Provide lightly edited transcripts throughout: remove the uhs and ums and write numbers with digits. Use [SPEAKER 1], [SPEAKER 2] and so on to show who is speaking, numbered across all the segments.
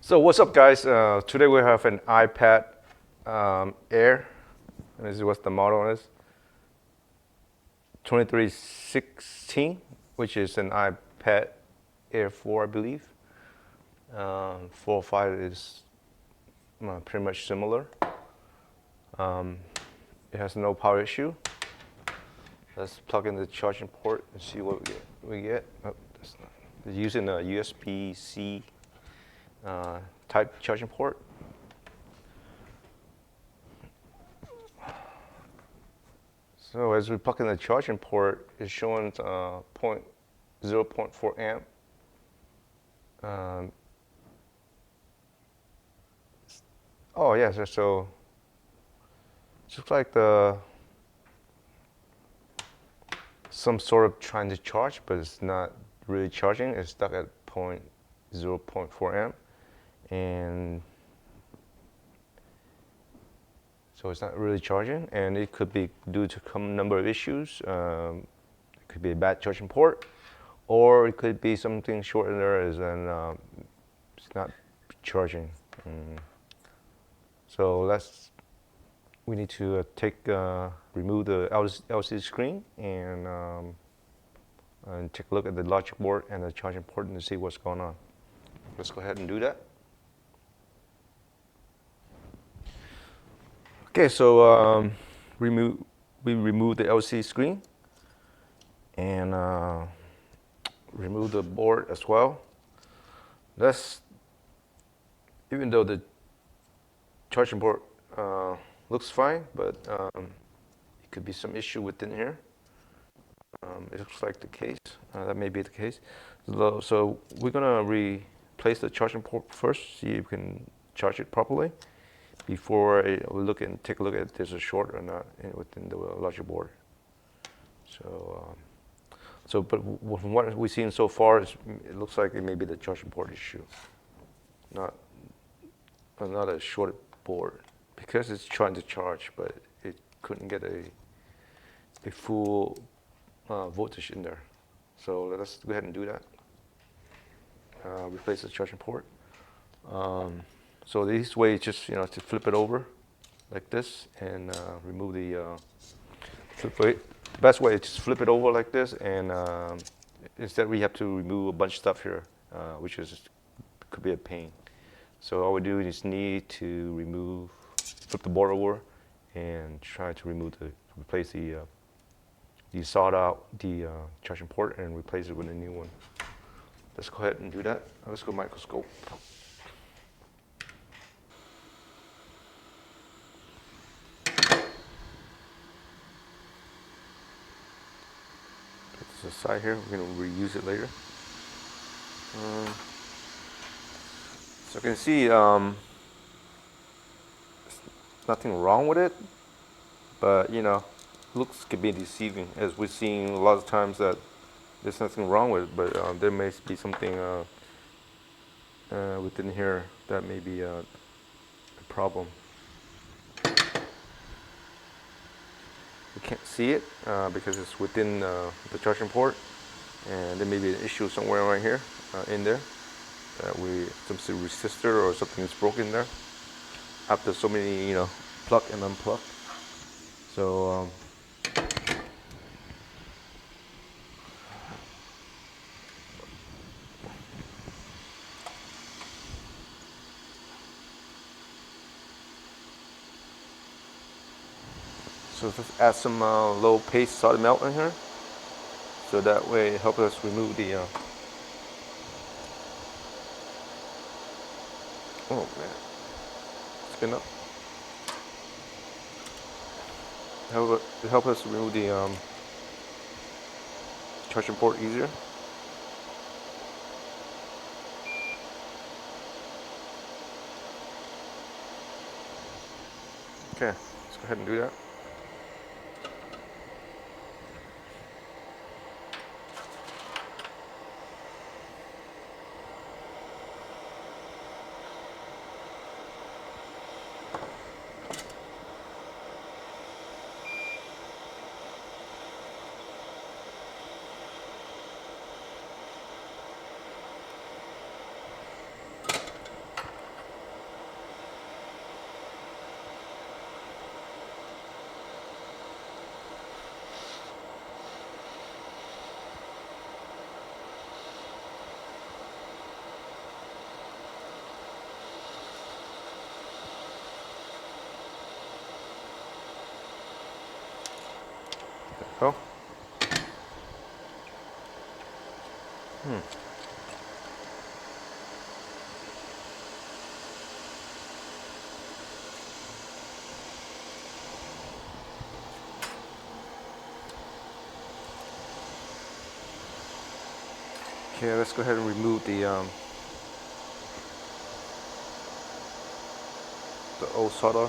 [SPEAKER 1] So what's up, guys? Today we have an iPad Air, and this is what the model is. 2316, which is an iPad Air 4, I believe. 4.5 is pretty much similar. It has no power issue. Let's plug in the charging port and see what we get. Oh, that's not. It's using a USB-C type charging port. So as we plug in the charging port, it's showing 0.4 amp. Oh yeah, so it looks like some sort of trying to charge, but it's not really charging. It's stuck at 0.4 amp, and so it's not really charging, and it could be due to some number of issues. It could be a bad charging port, or it could be something short in there is and it's not charging. So we need to remove the LCD screen and take a look at the logic board and the charging port and see what's going on. Let's go ahead and do that. Okay, so we remove the LCD screen and remove the board as well. Even though the charging port looks fine, but it could be some issue within here. It looks like the case. That may be the case. So we're gonna replace the charging port first, see if we can charge it properly before we take a look at if there's a short or not within the logic board. But from what we've seen so far, it looks like it may be the charging port issue, not a short board, because it's trying to charge, but it couldn't get a full voltage in there. So let's go ahead and do that. Replace the charging port. So the easiest way is just to flip it over like this and remove the flip weight. The best way is just flip it over like this, and instead we have to remove a bunch of stuff here, which could be a pain. So all we do is need to flip the board over and try to replace the sawed out the charging port and replace it with a new one. Let's go ahead and do that. Let's go microscope. Put this aside here. We're going to reuse it later. So you can see there's nothing wrong with it, but looks can be deceiving, as we're seeing a lot of times that there's nothing wrong with it, but there may be something within here that may be a problem. We can't see it because it's within the charging port, and there may be an issue somewhere right here in there that some sort of resistor or something is broken there after so many plug and unplug. So let's add some low paste solid melt in here, so that way it helps us remove the oh man, spin up. It helps us remove the charging port easier. Okay, let's go ahead and do that. go. Okay, let's go ahead and remove the old solder.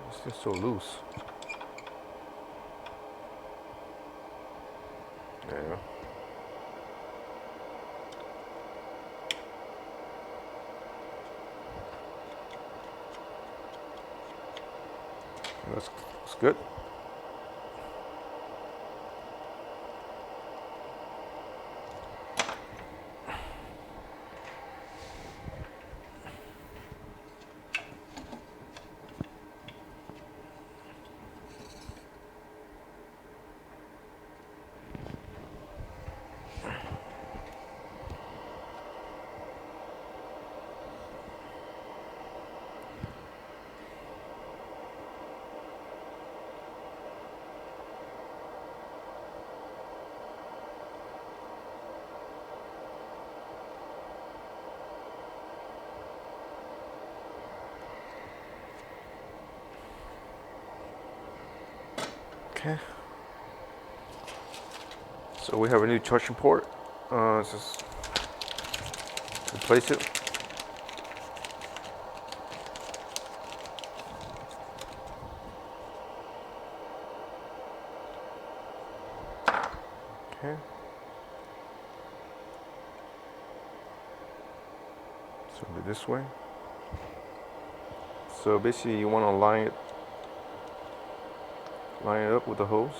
[SPEAKER 1] It's just so loose. There you go. That's good. Okay. So we have a new charging port. Let's just replace it. Okay. So it'll be this way. So basically you want to line it up with the hose.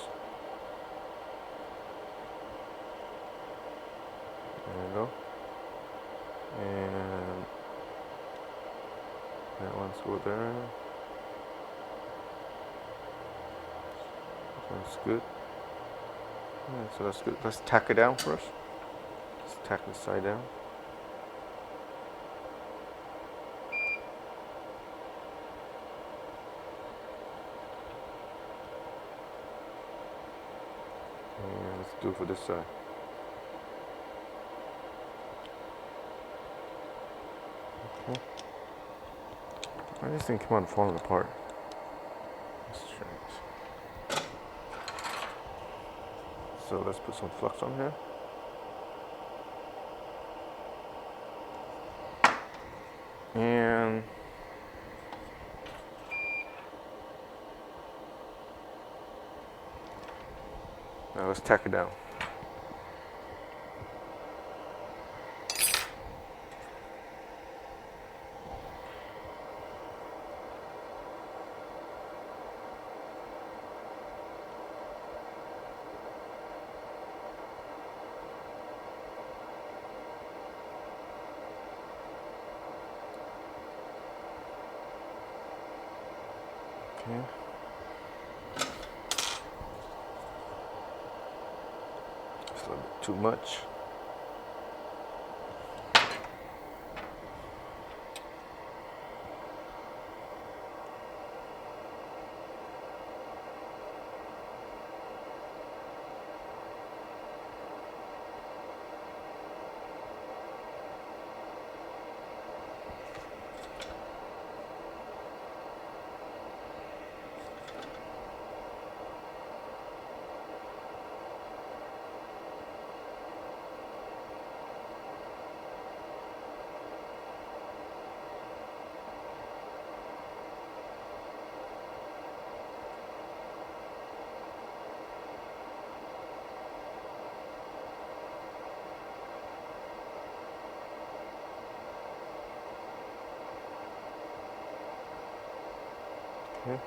[SPEAKER 1] There you go. And that one's go there. That's good. Yeah, so that's good. Let's tack it down first. Let's tack the side down. And let's do it for this side. Okay. Why does this thing come out falling apart? That's strange. So let's put some flux on here. And now let's tack it down. Okay. It's a little bit too much. Okay.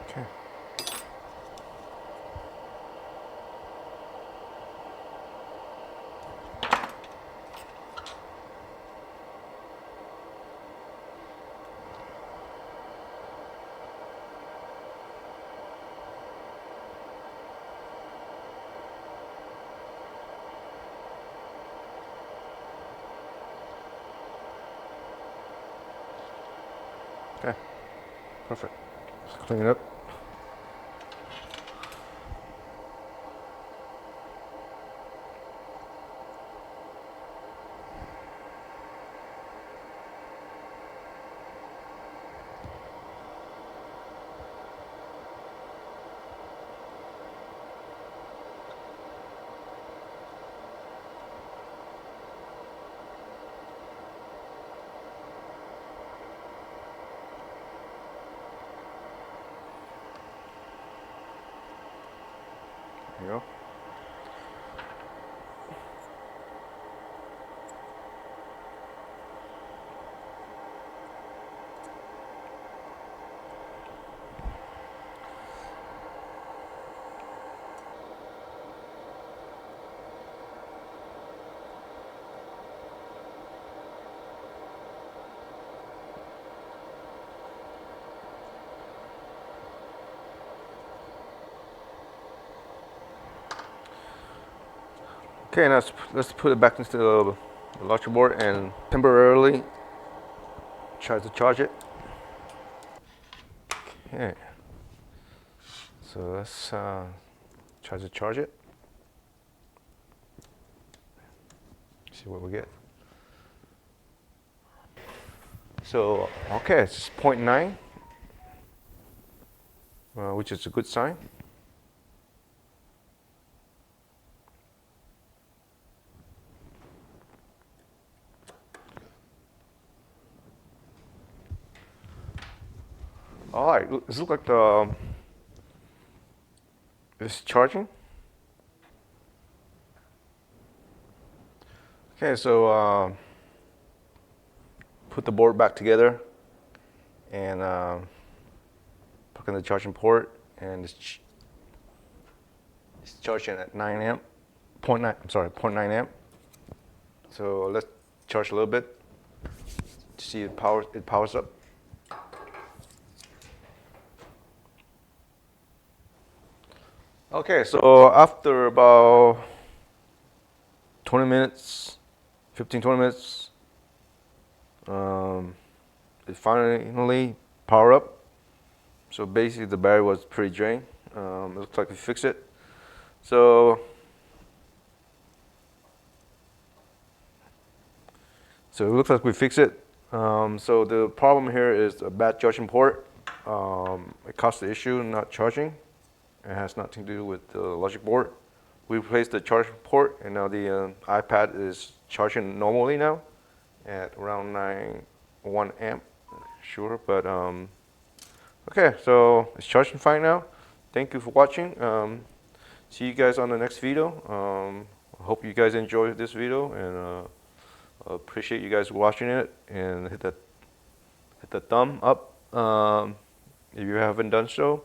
[SPEAKER 1] Okay. Okay. Perfect. Let's clean it up. There you go. Okay, now let's put it back into the electric board and temporarily try to charge it. Okay. So let's try to charge it. See what we get. So okay, it's 0.9, which is a good sign. All right, this looks like it's charging. Okay, so put the board back together and plug in the charging port, and it's charging at 9 amp, point 0.9. I'm sorry, 0.9 amp. So let's charge a little bit to see it powers up. Okay, so after about 20 minutes, 15, 20 minutes, it finally powered up. So basically the battery was pretty drained. It looks like we fixed it. So it looks like we fixed it. So the problem here is a bad charging port. It caused the issue not charging. It has nothing to do with the logic board. We replaced the charging port, and now the iPad is charging normally now at around 1 amp. Sure, but okay, so it's charging fine now. Thank you for watching. See you guys on the next video. I hope you guys enjoyed this video, and appreciate you guys watching it, and hit the thumb up if you haven't done so.